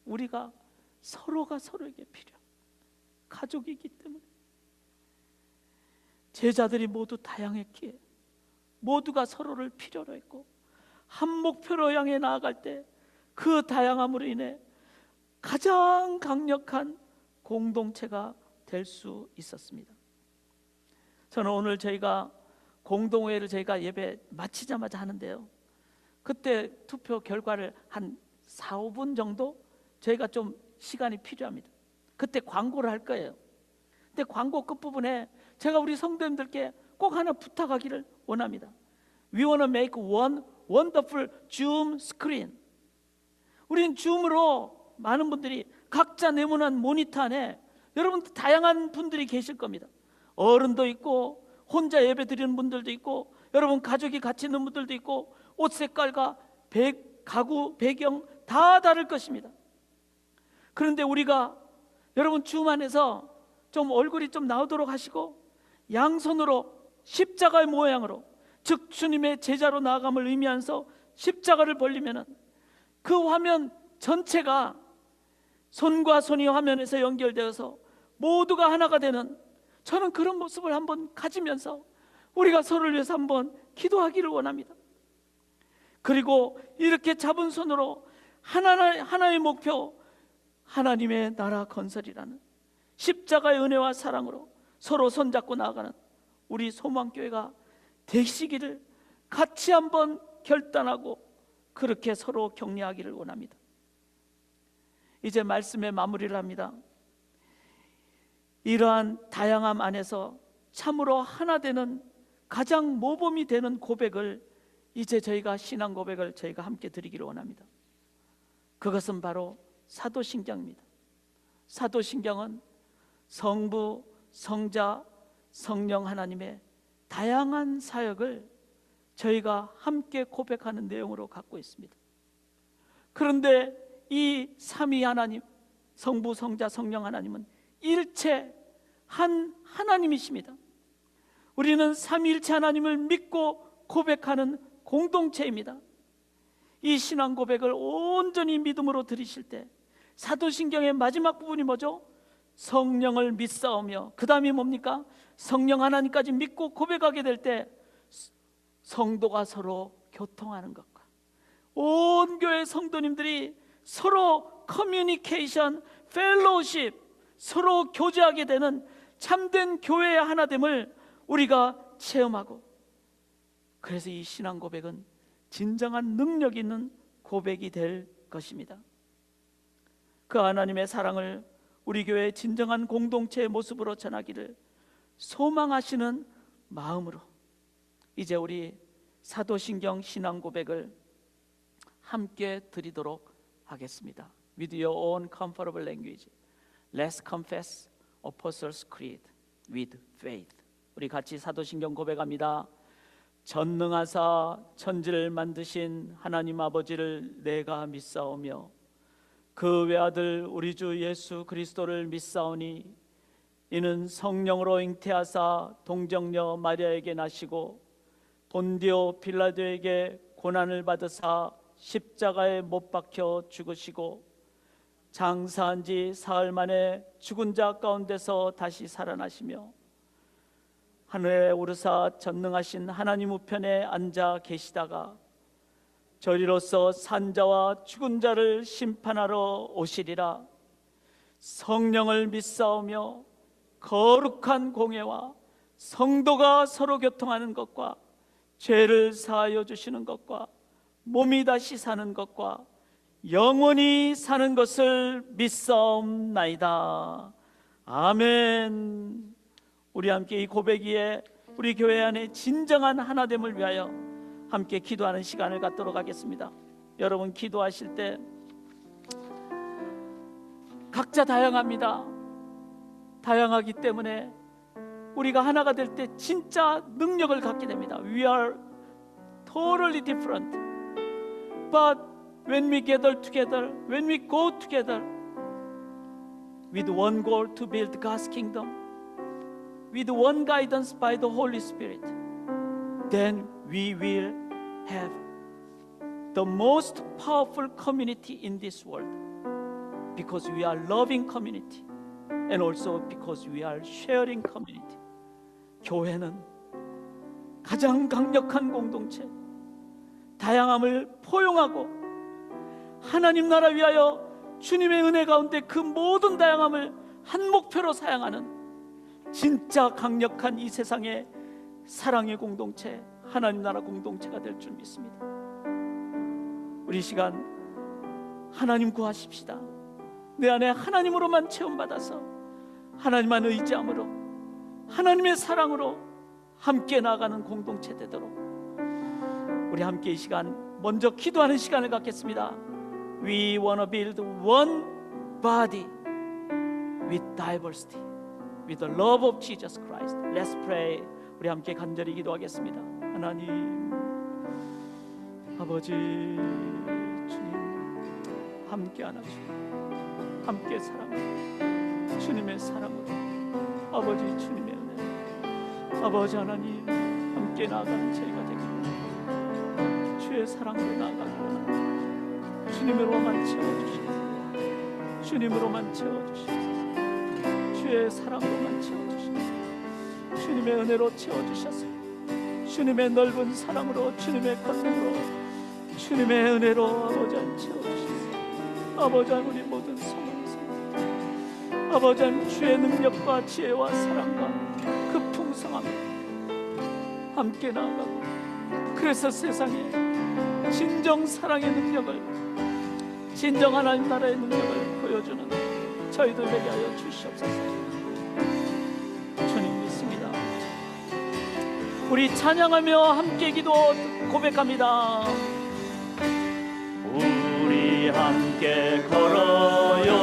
우리가 서로가 서로에게 필요, 가족이기 때문에. 제자들이 모두 다양했기에 모두가 서로를 필요로 했고 한 목표로 향해 나아갈 때 그 다양함으로 인해 가장 강력한 공동체가 될 수 있었습니다. 저는 오늘 저희가 공동회의를 저희가 예배 마치자마자 하는데요, 그때 투표 결과를 한 4, 5분 정도 저희가 좀 시간이 필요합니다. 그때 광고를 할 거예요. 근데 광고 끝부분에 제가 우리 성도님들께 꼭 하나 부탁하기를 원합니다. We want to make one wonderful Zoom screen. 우리는 줌으로 많은 분들이 각자 네모난 모니터 안에 여러분 다양한 분들이 계실 겁니다. 어른도 있고 혼자 예배 드리는 분들도 있고 여러분 가족이 같이 있는 분들도 있고 옷 색깔과 가구 배경 다 다를 것입니다. 그런데 우리가 여러분 줌 안에서 좀 얼굴이 좀 나오도록 하시고 양손으로 십자가의 모양으로, 즉 주님의 제자로 나아감을 의미하면서 십자가를 벌리면은 그 화면 전체가 손과 손이 화면에서 연결되어서 모두가 하나가 되는, 저는 그런 모습을 한번 가지면서 우리가 서로를 위해서 한번 기도하기를 원합니다. 그리고 이렇게 잡은 손으로 하나의 목표, 하나님의 나라 건설이라는 십자가의 은혜와 사랑으로 서로 손잡고 나아가는 우리 소망교회가 되시기를 같이 한번 결단하고 그렇게 서로 격려하기를 원합니다. 이제 말씀의 마무리를 합니다. 이러한 다양함 안에서 참으로 하나 되는 가장 모범이 되는 고백을 이제 저희가 신앙 고백을 저희가 함께 드리기를 원합니다. 그것은 바로 사도신경입니다. 사도신경은 성부, 성자, 성령 하나님의 다양한 사역을 저희가 함께 고백하는 내용으로 갖고 있습니다. 그런데 이 삼위 하나님, 성부, 성자, 성령 하나님은 일체 한 하나님이십니다. 우리는 삼위일체 하나님을 믿고 고백하는 공동체입니다. 이 신앙 고백을 온전히 믿음으로 드리실 때 사도신경의 마지막 부분이 뭐죠? 성령을 믿사오며, 그 다음이 뭡니까? 성령 하나님까지 믿고 고백하게 될 때 성도가 서로 교통하는 것과 온 교회 성도님들이 서로 커뮤니케이션, 펠로우십, 서로 교제하게 되는 참된 교회의 하나됨을 우리가 체험하고, 그래서 이 신앙 고백은 진정한 능력 있는 고백이 될 것입니다. 그 하나님의 사랑을 우리 교회의 진정한 공동체의 모습으로 전하기를 소망하시는 마음으로 이제 우리 사도신경 신앙 고백을 함께 드리도록 하겠습니다. With your own comfortable language, let's confess Apostles' Creed with faith. 우리 같이 사도신경 고백합니다. 전능하사 천지를 만드신 하나님 아버지를 내가 믿사오며 그 외아들 우리 주 예수 그리스도를 믿사오니 이는 성령으로 잉태하사 동정녀 마리아에게 나시고 본디오 빌라도에게 고난을 받으사 십자가에 못 박혀 죽으시고 장사한 지 사흘 만에 죽은 자 가운데서 다시 살아나시며 하늘에 오르사 전능하신 하나님 우편에 앉아 계시다가 저리로서 산자와 죽은 자를 심판하러 오시리라. 성령을 믿사오며 거룩한 공예와 성도가 서로 교통하는 것과 죄를 사하여 주시는 것과 몸이 다시 사는 것과 영원히 사는 것을 믿사옵나이다. 아멘. 우리 함께 이 고백 위에 우리 교회 안에 진정한 하나됨을 위하여 함께 기도하는 시간을 갖도록 하겠습니다. 여러분 기도하실 때 각자 다양합니다. 다양하기 때문에 우리가 하나가 될 때 진짜 능력을 갖게 됩니다. We are totally different. But when we gather together, when we go together with one goal to build God's kingdom, with one guidance by the Holy Spirit, then we will have the most powerful community in this world, because we are loving community and also because we are sharing community. 교회는 가장 강력한 공동체, 다양함을 포용하고 하나님 나라 위하여 주님의 은혜 가운데 그 모든 다양함을 한 목표로 사용하는 진짜 강력한 이 세상의 사랑의 공동체, 하나님 나라 공동체가 될 줄 믿습니다. 우리 이 시간 하나님 구하십시다. 내 안에 하나님으로만 체험받아서 하나님만 의지함으로 하나님의 사랑으로 함께 나아가는 공동체 되도록 우리 함께 이 시간 먼저 기도하는 시간을 갖겠습니다. We want to build one body with diversity, with the love of Jesus Christ. Let's pray. 우리 함께 간절히 기도하겠습니다. 하나님 아버지 주님 함께 안아주시고 함께 사랑하고 주님의 사랑으로 아버지 주님의 은혜 아버지 하나님 함께 나아가는 저희가 되기를 주의 사랑으로 나아가기를 원합니다. 주님으로만 채워주시옵소서. 주님으로만 채워주시옵소서. 주의 사랑으로만 채워주시옵소서. 주님의 은혜로 채워주셔서 주님의 넓은 사랑으로 주님의 권능으로 주님의 은혜로 아버지 안 채워주셔서 아버지 안 우리 모든 소망이 아버지 안 주의 능력과 지혜와 사랑과 그 풍성함을 함께 나아가고 그래서 세상에 진정 사랑의 능력을 진정 하나님 나라의 능력을 보여주는 저희들 되게 하여 주시옵소서. 주님 믿습니다. 우리 찬양하며 함께 기도 고백합니다. 우리 함께 걸어요.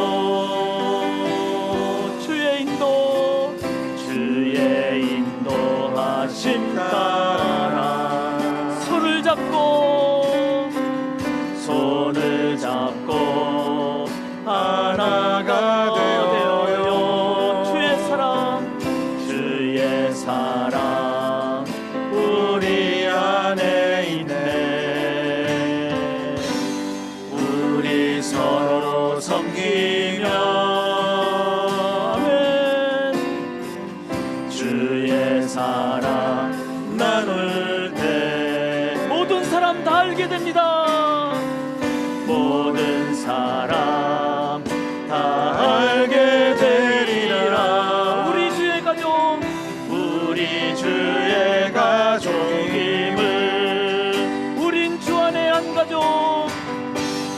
주의 인도하심 따라 손을 잡고 하나가 되어요. 주의 사랑 우리 안에 있네. 우리 서로 섬기며 아멘. 주의 사랑 나눌 때 모든 사람 다 알게 됩니다. 모든 사람 다 알게 되리라. 우리 주의 가족임을 우린 주 안에 한 가족.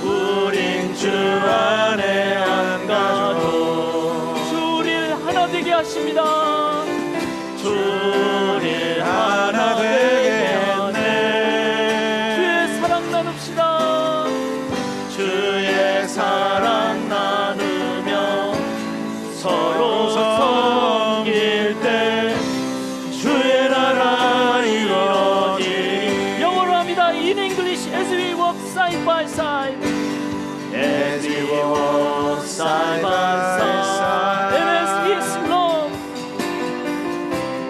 우린 주 안에 한 가족. 주를 하나 되게 하십니다. 주를 하나 되게 하네. 주의 사랑 나눕시다. 주의 사랑 나누며 서로 섬길 때 주의 나라 이루어지. 영어로 합니다. In English as we walk side by side. As we walk side by side. And as His love.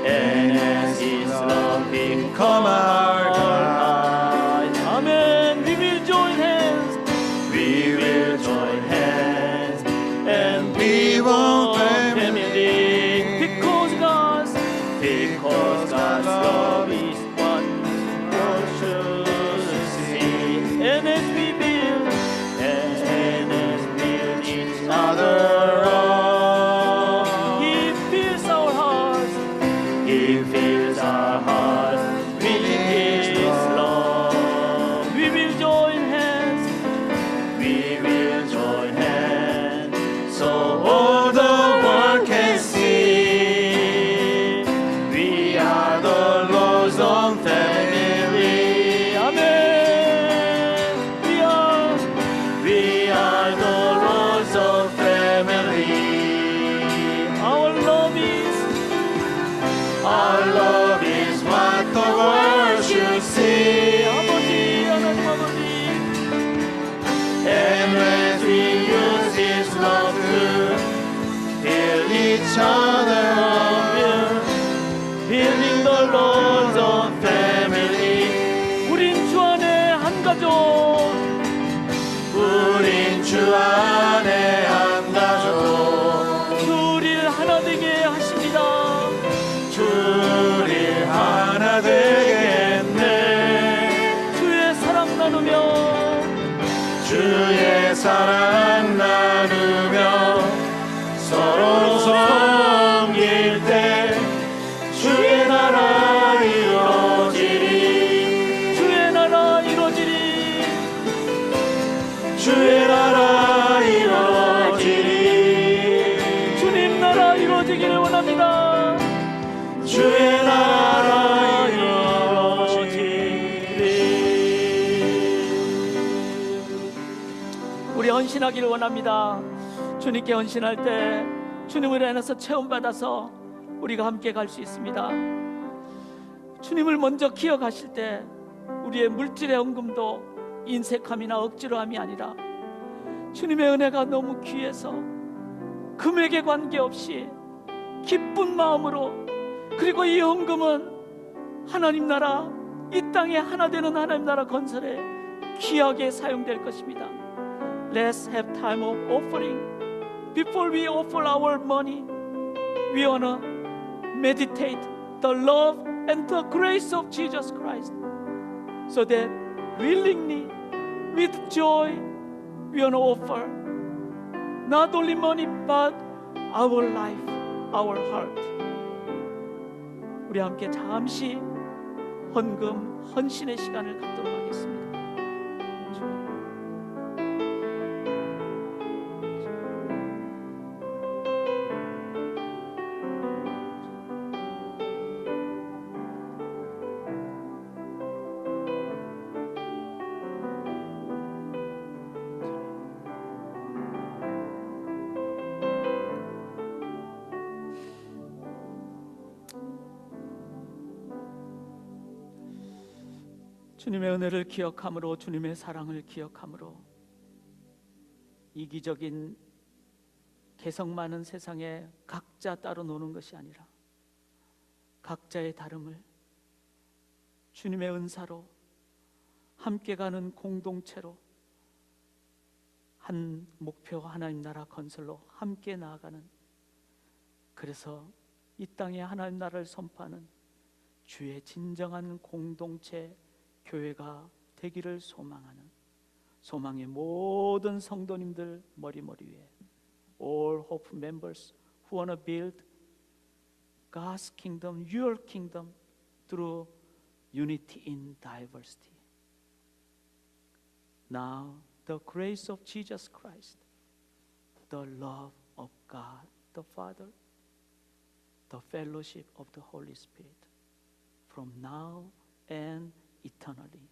And as His love become our guide. Amen. We will join hands. We will join hands and be one family because God's love is what we should see. And as we build each other up, He fills our hearts. He fills our hearts with His love. We will join hands. We will join hands so all the world can see we are the Lord's own family. Amen. We are the Lord's own family. Our love is what the world should see. 아버지 하나님 아버지. And as we use His love to fill each other up, building the Lord's own family. 우린 주 안에 한 가족. 우린 주 안에 한 가족. 주를 하나 되게 하십니다. 주를 하나 되게 했네. 주의 사랑 나누며 주의 사랑 나 이루어지기를 원합니다. 주의 나라 이루어지리. 우리 헌신하기를 원합니다. 주님께 헌신할 때 주님을 안에서 체험받아서 우리가 함께 갈 수 있습니다. 주님을 먼저 기억하실 때 우리의 물질의 헌금도 인색함이나 억지로함이 아니라 주님의 은혜가 너무 귀해서 금액에 관계없이 기쁜 마음으로, 그리고 이 헌금은 하나님 나라, 이 땅에 하나 되는 하나님 나라 건설에 귀하게 사용될 것입니다. Let's have time of offering. Before we offer our money, we wanna meditate the love and the grace of Jesus Christ, so that willingly, with joy, we wanna offer not only money but our life, our heart. 우리 함께 잠시 헌금, 헌신의 시간을 갖도록 하겠습니다. 주님의 은혜를 기억함으로, 주님의 사랑을 기억함으로, 이기적인 개성 많은 세상에 각자 따로 노는 것이 아니라 각자의 다름을 주님의 은사로 함께 가는 공동체로, 한 목표, 하나님 나라 건설로 함께 나아가는, 그래서 이 땅에 하나님 나라를 선포하는 주의 진정한 공동체, 교회가 되기를 소망하는 소망의 모든 성도님들 머리 위에, all hope members who want to build God's kingdom, your kingdom through unity in diversity. Now the grace of Jesus Christ, the love of God the Father, the fellowship of the Holy Spirit, from now and eternally.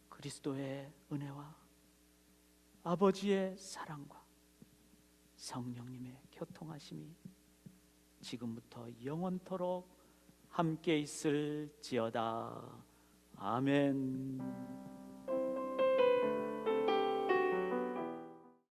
그리스도의 은혜와 아버지의 사랑과 성령님의 교통하심이 지금부터 영원토록 함께 있을지어다. 아멘.